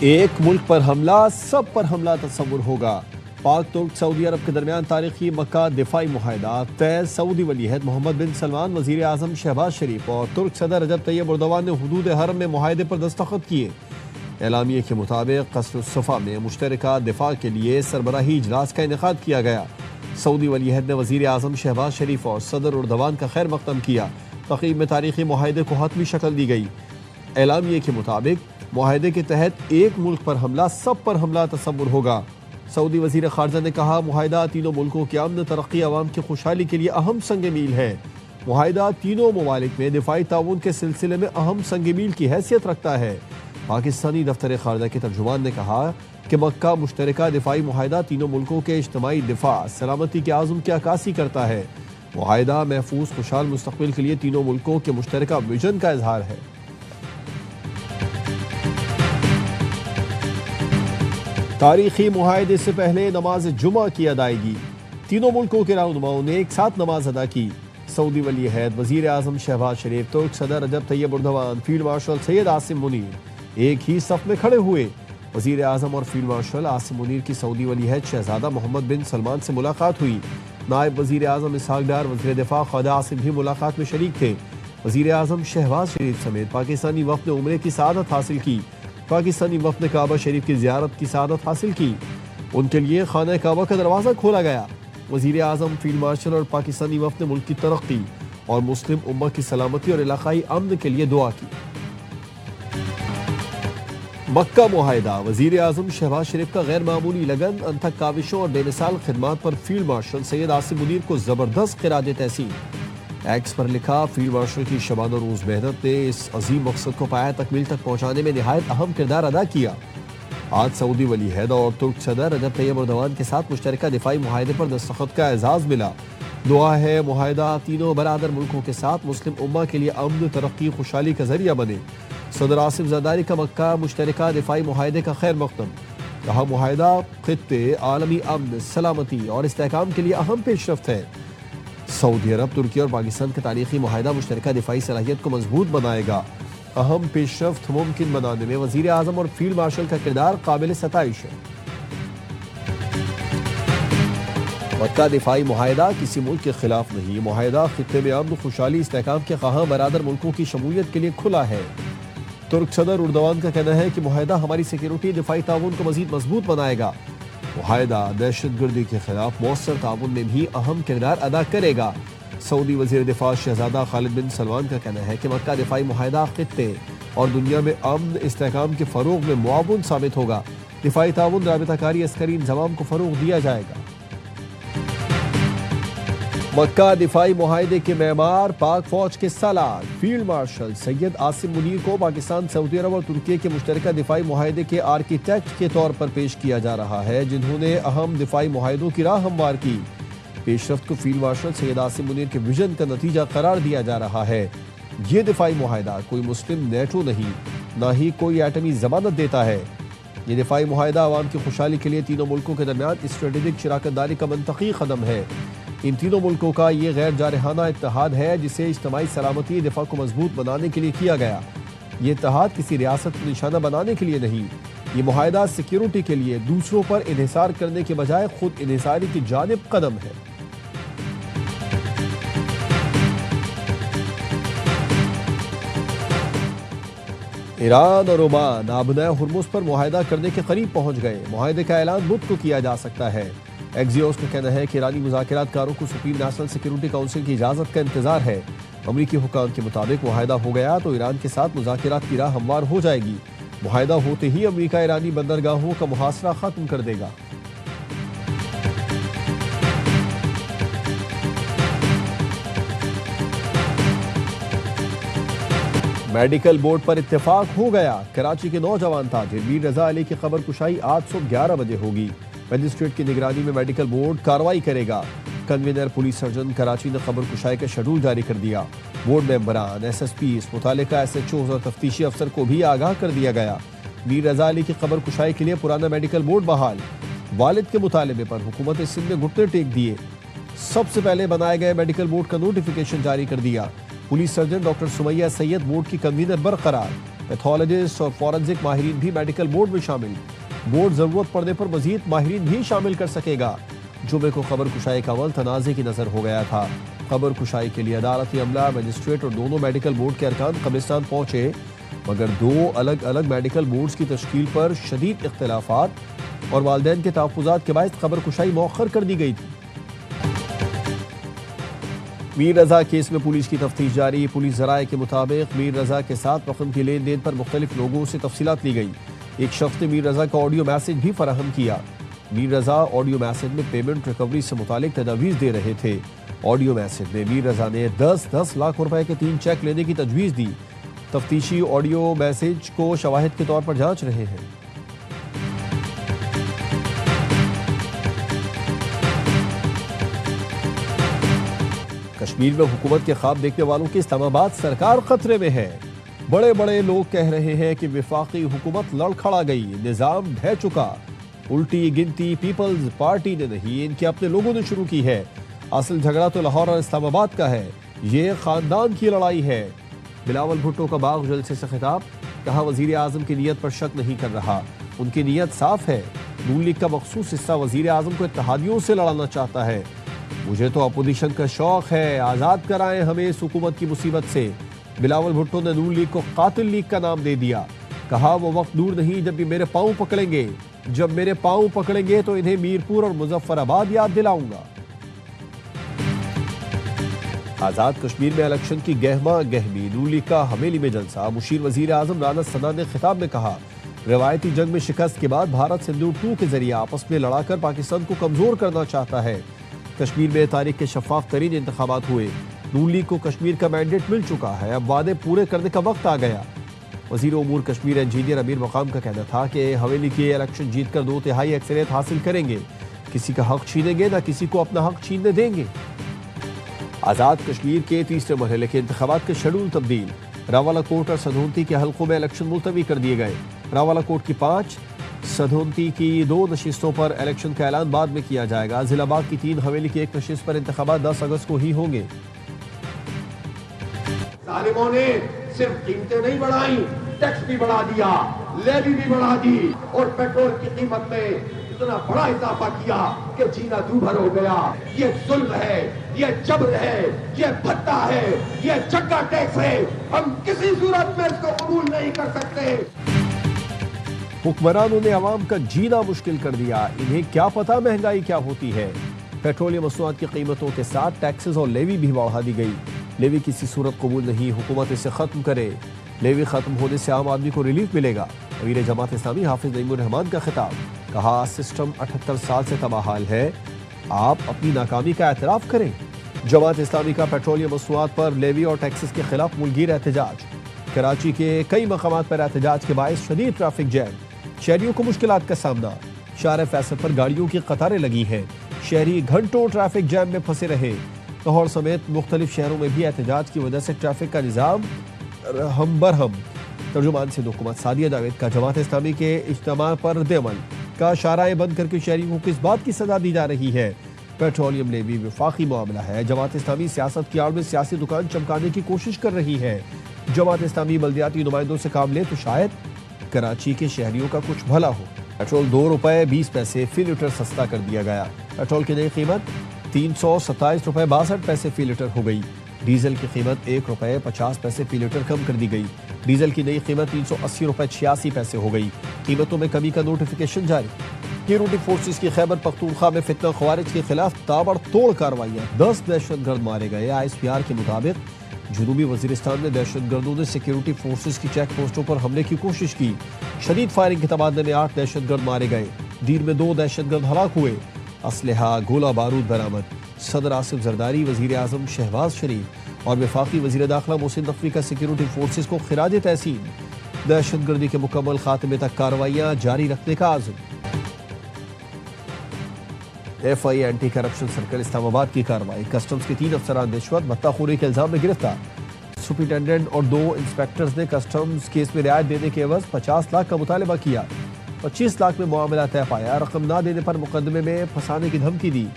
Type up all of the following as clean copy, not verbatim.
एक मुल्क पर हमला, सब पर हमला तस्वुर होगा। पाक तुर्क सऊदी अरब के दरमियान तारीखी मक्का दिफाई मुआहदा तय। सऊदी वली अहद मोहम्मद बिन सलमान, वजीर आजम शहबाज शरीफ और तुर्क सदर रजब तैयब एर्दोगान ने हुदूद हरम में मुआहदे पर दस्तखत किए। एलामिये के मुताबिक कसर-उस-सफ़ा में मुश्तरका दिफा के लिए सरबराही इजलास का इनेकाद किया गया। सऊदी वली अहद ने वजीर आजम शहबाज शरीफ और सदर एर्दोगान का खैर मकदम किया। तक़रीब में तारीखी मुआहदे को हतमी शक्ल दी गई। एलामिये के मुताबिक मुआहदे के तहत एक मुल्क पर हमला, सब पर हमला तस्वुर होगा। सऊदी वजीर खारजा ने कहा, मुआहदा तीनों मुल्कों की अमन तरक्की अवाम की खुशहाली के लिए अहम संग मील है। मुआहदा तीनों ममालिक में दिफाई ताउन के सिलसिले में अहम संग मील की हैसियत रखता है। पाकिस्तानी दफ्तर खारजा के तर्जुमान ने कहा कि मक्का मुश्तरका दिफाई मुआहदा तीनों मुल्कों के इज्तिमाई दिफा सलामती के आज़म की अक्कासी करता है। मुआहदा महफूज खुशहाल मुस्तक़बिल के लिए तीनों मुल्कों के मुश्तरका विजन का इजहार है। तारीखी मुआहदे से पहले नमाज जुमा की अदायगी। तीनों मुल्कों के रहनुमाओं ने एक साथ नमाज अदा की। सऊदी वली अहद, वजीर आजम शहबाज शरीफ, तुर्क सदर Recep Tayyip Erdogan, field marshal Syed Asim Munir एक ही सफ में खड़े हुए। वजीर आजम और फील्ड मार्शल आसिम मुनीर की सऊदी वली अहद शहजादा मोहम्मद बिन सलमान से मुलाकात हुई। नायब वजीर आजम इसहाक डार, वजीर दिफा ख्वाजा आसिम भी मुलाकात में शरीक थे। वजीर आजम शहबाज शरीफ समेत पाकिस्तानी वफ़द ने उम्रे की सआदत हासिल की। पाकिस्तानी वफ़द ने काबा शरीफ की ज़ियारत की सआदत हासिल की। उनके लिए खाना काबा का दरवाज़ा खोला गया। वज़ीर आज़म, फील्ड मार्शल और पाकिस्तानी वफ़द ने मुल्क की तरक्की और मुस्लिम उम्मा की सलामती और इलाकाई अमन के लिए दुआ की। मक्का मुआहदा, वज़ीर आज़म शहबाज शरीफ का गैर मामूली लगन, अनथक काविशों और बेमिसाल खिदमात पर फील्ड मार्शल सैयद आसिम मुनीर को ज़बरदस्त ख़िराज तहसीन। एक्स पर लिखा, फील्ड मार्शल की शबानो रोज़ मेहनत ने इस अजीम मकसद को पाया तकमील तक पहुँचाने में निहायत अहम किरदार अदा किया। आज सऊदी वली अहद और तुर्क सदर रजब तैयब एर्दोगान के साथ मुश्तरका दिफाई मुआहदे पर दस्तखत का एजाज़ मिला। दुआ है मुआहदा तीनों बरादर मुल्कों के साथ मुस्लिम उम्मा के लिए अमन, तरक्की, खुशहाली का जरिया बने। सदर आसिफ ज़रदारी का मक्का मुश्तरका दिफाई मुआहदे का खैर मकदम। कहा, मुआहदा खित्ते, आलमी अमन, सलामती और इस्तेहकाम के लिए अहम पेशरफ्त है। सऊदी अरब, तुर्की और पाकिस्तान का तारीखी मुआहदा मुश्तरका दिफाई सलाहियत को मजबूत बनाएगा। अहम पेशरफ्त मुमकिन बनाने में वज़ीर आज़म और फील्ड मार्शल का किरदार काबिल सताइश है। मक्का दिफाई मुआहदा किसी मुल्क के खिलाफ नहीं। मुआहदा खित्ते में अमन, खुशहाली, इस्तेहकाम के ख़्वाह बरादर मुल्कों की शमूलियत के लिए खुला है। तुर्क सदर एर्दोगान का कहना है कि मुआहदा हमारी सिक्योरिटी, दिफाई ताउन को मजीद मजबूत बनाएगा। मुआहदा दहशतगर्दी के खिलाफ मौसर ताउन में भी अहम किरदार अदा करेगा। सऊदी वज़ीर दिफा शहजादा खालिद बिन सलमान का कहना है कि मक्का दिफाई मुआहदा खित्ते और दुनिया में अमन, इस्तेहकाम के फ़रोग में मुआवन साबित होगा। दिफाई ताउन, राबिताकारी, अस्करी इंज़माम को फ़रोग दिया जाएगा। मक्का दिफाई मुआहदे के मेमार पाक फौज के सालार फील्ड मार्शल सैयद आसिम मुनीर को पाकिस्तान, सऊदी अरब और तुर्की के मुश्तरका दिफाई मुआहदे के आर्किटेक्ट के तौर पर पेश किया जा रहा है, जिन्होंने अहम दिफाई मुआहदों की राह हमवार की। पेशरफ्त को फील्ड मार्शल सैयद आसिम मुनीर के विजन का नतीजा करार दिया जा रहा है। ये दिफाई मुआहदा कोई मुस्लिम नेटो नहीं, ना ही कोई एटमी जमानत देता है। ये दिफाई मुआहदा अवाम की खुशहाली के लिए तीनों मुल्कों के दरमियान स्ट्रेटेजिक शराकतदारी का मंतकी कदम है। इन तीनों मुल्कों का ये गैर जारहाना इत्तेहाद है, जिसे इज्तिमाई सलामती दिफा को मजबूत बनाने के लिए किया गया। ये इत्तेहाद किसी रियासत को निशाना बनाने के लिए नहीं। ये मुआहदा सिक्योरिटी के लिए दूसरों पर इन्हिसार करने के बजाय खुद इन्हिसारी की जानिब कदम है। ईरान और ओमान आबनाए हुर्मुज पर मुआहदा करने के करीब पहुंच गए। मुआहदे का ऐलान बुध को किया जा सकता है। एक्सियोस का कहना है कि ईरानी मुज़ाकिरातकारों को सुप्रीम नेशनल सिक्योरिटी काउंसिल की इजाज़त का इंतजार है। अमरीकी हुकाम के मुताबिक मुआहदा हो गया तो ईरान के साथ मुज़ाकिरात की राह हमवार हो जाएगी। मुआहदा होते ही अमरीका ईरानी बंदरगाहों का मुहासरा खत्म कर देगा। मेडिकल बोर्ड पर इत्तेफाक हो गया। कराची के नौजवान ताजिर मीर रजा अली की खबर कुशाई आज सुबह 11 बजे होगी। मजिस्ट्रेट की निगरानी में मेडिकल बोर्ड कार्रवाई करेगा। कन्वीनर पुलिस सर्जन कराची ने खबर कुशाई का शेड्यूल जारी कर दिया। बोर्ड मेंबरान, SSP, मुतालिका SHOs और तफ्तीशी अफसर को भी आगाह कर दिया गया। मीर रजा अली की खबर कुशाई के लिए पुराना मेडिकल बोर्ड बहाल। वालिद के मुतालबे पर हुकूमत सिंध ने घुटने टेक दिए। सबसे पहले बनाए गए मेडिकल बोर्ड का नोटिफिकेशन जारी कर दिया। Police surgeon doctor Sumaiya Syed board की कन्वीनर बरकरार। पैथोलॉजिस्ट और फॉरेंसिक माहिरीन भी मेडिकल बोर्ड में शामिल। बोर्ड जरूरत पड़ने पर मजीद माहिरीन भी शामिल कर सकेगा। जुमे को खबर कुशाई का अमल तनाज़े की नजर हो गया था। खबर कुशाई के लिए अदालती अमला, मजिस्ट्रेट और दोनों मेडिकल बोर्ड के अरकान कब्रिस्तान पहुंचे, मगर दो अलग अलग मेडिकल बोर्ड्स की तश्कील पर शदीद इख्तिलाफात और वालिदैन के तहफ़्फ़ुज़ात के बायस खबर कुशाई मौखर कर दी गई थी। मीर रजा केस में पुलिस की तफ्तीश जारी। पुलिस ज़राए के मुताबिक मीर रजा के साथ रकम के लेन देन पर मुख्तलिफ लोगों से तफसीलात ली गई। एक शख्स ने मीर रजा का ऑडियो मैसेज भी फराहम किया। मीर रजा ऑडियो मैसेज में पेमेंट रिकवरी से मुतालिक तजवीज़ दे रहे थे। ऑडियो मैसेज में मीर रजा ने 10-10 लाख रुपए के 3 चेक लेने की तजवीज़ दी। तफ्तीशी ऑडियो मैसेज को शवाहिद के तौर पर जांच रहे हैं। कश्मीर में हुकूमत के ख्वाब देखने वालों की इस्लामाबाद सरकार खतरे में है। बड़े बड़े लोग कह रहे हैं कि विफाकी हुकूमत लड़खड़ा गई, निजाम ढह चुका। उल्टी गिनती पीपल्स पार्टी ने नहीं, इनके अपने लोगों ने शुरू की है। असल झगड़ा तो लाहौर और इस्लामाबाद का है, ये खानदान की लड़ाई है। बिलावल भुट्टो का बाग जलसे से खिताब, कहा वजीर आजम की नीयत पर शक नहीं कर रहा, उनकी नीयत साफ है। नून लीग का मखसूस हिस्सा वजीर आजम को इत्तेहादियों से लड़ाना चाहता है। मुझे तो अपोजिशन का शौक है, आज़ाद कराएं हमें इस हुकूमत की मुसीबत से। बिलावल भुट्टो ने नून लीग को कातिल लीग का नाम दे दिया। कहा वो वक्त दूर नहीं जब भी मेरे पाँव पकड़ेंगे, जब मेरे पाँव पकड़ेंगे तो इन्हें मीरपुर और मुजफ्फराबाद याद दिलाऊंगा। आजाद कश्मीर में इलेक्शन की गहमा गहमी, नून लीग का हवेली में जलसा। मुशीर वजीर आजम राना सना ने खिताब में कहा, रवायती जंग में शिकस्त के बाद भारत सिंदूर 2 के जरिए आपस में लड़ाकर पाकिस्तान को कमजोर करना चाहता है। कश्मीर में तारीख के शफाफ तरीन इंतखाबात हुए। नून लीग को कश्मीर का मैंडेट मिल चुका है, अब वादे पूरे करने का वक्त आ गया। वजीर उमूर कश्मीर इंजीनियर अमीर मकाम का कहना था कि हवेली के इलेक्शन जीतकर 2/3 अक्सरियत हासिल करेंगे। किसी का हक छीनेंगे ना किसी को अपना हक छीनने देंगे। आजाद कश्मीर के तीसरे मरहले के इंतखाबात के शेड्यूल तब्दील। रावलाकोट और सधोंती के हलकों में इलेक्शन मुलतवी कर दिए गए। रावलाकोट की 5, सधोंती की 2 नशिस्तों पर इलेक्शन का ऐलान बाद में किया जाएगा। जिलाबाग की 3, हवेली की 1 नशिस्त पर इंतखाबात 10 अगस्त को ही होंगे। जालिमों ने सिर्फ कीमतें नहीं बढ़ाई, टैक्स भी बढ़ा दिया, लेवी भी बढ़ा दी और पेट्रोल की कीमत में इतना बड़ा इजाफा किया कि जीना दूभर हो गया। ये जुल्म है, ये जबर है, ये भत्ता है, ये चक्का टैक्स है। हम किसी सूरत में इसको कबूल नहीं कर सकते। हुक्मरानों ने अवाम का जीना मुश्किल कर दिया, इन्हें क्या पता महंगाई क्या होती है। पेट्रोलियम मसनूआत की कीमतों के साथ टैक्सेस और लेवी भी बढ़ा दी गई। लेवी किसी सूरत कबूल नहीं, हुकूमत इसे खत्म करे। लेवी खत्म होने से आम आदमी को रिलीफ मिलेगा। अमीर जमात इस्लामी हाफिज नईमुर रहमान का खिताब, कहा सिस्टम 78 साल से तबाहाल है, आप अपनी नाकामी का एतराफ करें। जमात इस्लामी का पेट्रोलियम मसनूआत पर लेवी और टैक्सेस के खिलाफ मुलगीर एहतजाज। कराची के कई मकामात पर एहतजाज के बायस शदीद ट्रैफिक जैम, शहरियों को मुश्किलात का सामना। शार फैसल पर गाड़ियों की कतारें लगी हैं, शहरी घंटों ट्रैफिक जैम में फंसे रहे। लाहौर समेत मुख्तलिफ शहरों में भी एहतजाज की वजह से ट्रैफिक का निज़ाम हम बरहम। तर्जुमान सिंध हुकूमत सादिया जावेद का जमात इस्लामी के इज्तिमा पर रद्द-ए-अमल का शाराए बंद करके शहरियों को किस बात की सजा दी जा रही है। पेट्रोलियम लेवी विफाकी मामला है, जमात इस्लामी सियासत की आड़ में सियासी दुकान चमकाने की कोशिश कर रही है। जमात इस्लामी बल्दियाती नुमाइंदों से काम ले तो शायद कराची के शहरियों का कुछ भला हो। पेट्रोल 2 रुपए 20 पैसे फी लीटर सस्ता कर दिया गया। पेट्रोल की नई कीमत 327 रुपए 62 पैसे फी लीटर हो गई। डीजल की कीमत 1 रुपए 50 पैसे फी लीटर कम कर दी गई। डीजल की नई कीमत 380 रुपए 86 पैसे हो गई। कीमतों में कमी का नोटिफिकेशन जारी। सिक्योरिटी फोर्सेस की खैबर पख्तूनख्वा में फितना ख्वारिज के खिलाफ ताबड़तोड़ कार्रवाइयाँ, 10 दहशतगर्द मारे गए। ISPR के मुताबिक जनूबी वजीरिस्तान में दहशतगर्दों ने सिक्योरिटी फोर्सेस की चेक पोस्टों पर हमले की कोशिश की। शदीद फायरिंग के तबादले में 8 दहशतगर्द मारे गए। दीर में 2 दहशतगर्द हलाक हुए। असलहा गोला बारूद बरामद। सदर आसिफ जरदारी, वजीर आजम शहबाज शरीफ और वफाकी वजीर दाखिला मोहसिन नकवी का सिक्योरिटी फोर्सेस को खिराज तहसीन। दहशतगर्दी के मुकम्मल खात्मे तक कार्रवाइयाँ जारी रखने का आज़म। FI anti corruption circle Islamabad की कार्रवाई। कस्टम्स के 3 अफसरान रिश्वत भत्ताखोरी के इल्जाम में गिरफ्तार। सुपरिटेंडेंट और 2 इंस्पेक्टर्स ने कस्टम्स केस में रियायत देने के एवज 50 लाख का मुतालबा किया। 25 लाख में मामला तय पाया। रकम ना देने पर मुकदमे में फंसाने की धमकी दी।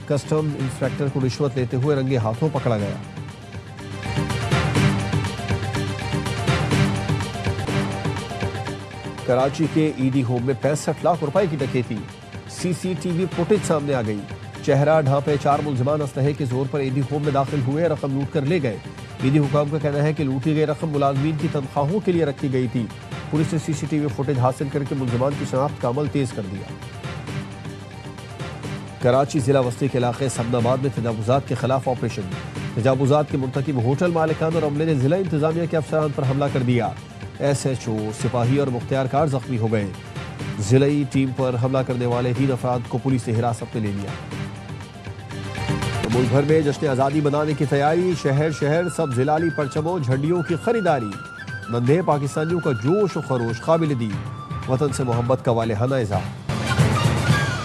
कस्टम इंस्पेक्टर को रिश्वत लेते हुए रंगे हाथों पकड़ा गया। कराची के ईडी होम में 65 लाख रुपए की डकैती, सीसीटीवी फुटेज सामने आ गई। चेहरा ढांपे 4 मुलजिमान असलहे के जोर पर ईडी होम में दाखिल हुए, रकम लूट कर ले गए। ईडी हुकाम का कहना है कि लूटी गई रकम मुलाजमीन की तनख्वाहों के लिए रखी गई थी। पुलिस ने सीसीटीवी फुटेज हासिल करके मुलजिमान की शनाख्त का अमल तेज कर दिया। कराची जिला वस्ती के इलाके सबनाबाद में तजावुजात के खिलाफ ऑपरेशन। तजावुजात के मुर्तकिब होटल मालिकान और अमले ने जिला इंतजामिया के अफसरान पर हमला कर दिया। SHO, सिपाही और मुख्तियारकार जख्मी हो गए। जिलाई टीम पर हमला करने वाले 3 अफराद को पुलिस ने हिरासत में ले लिया। मुल्क भर में जश्न आज़ादी मनाने की तैयारी, शहर शहर सब जिलाली परचमों झंडियों की खरीदारी। नन्हे पाकिस्तानियों का जोश और खरोश काबिल दी, वतन से मोहब्बत का वालेहाना इज़हार।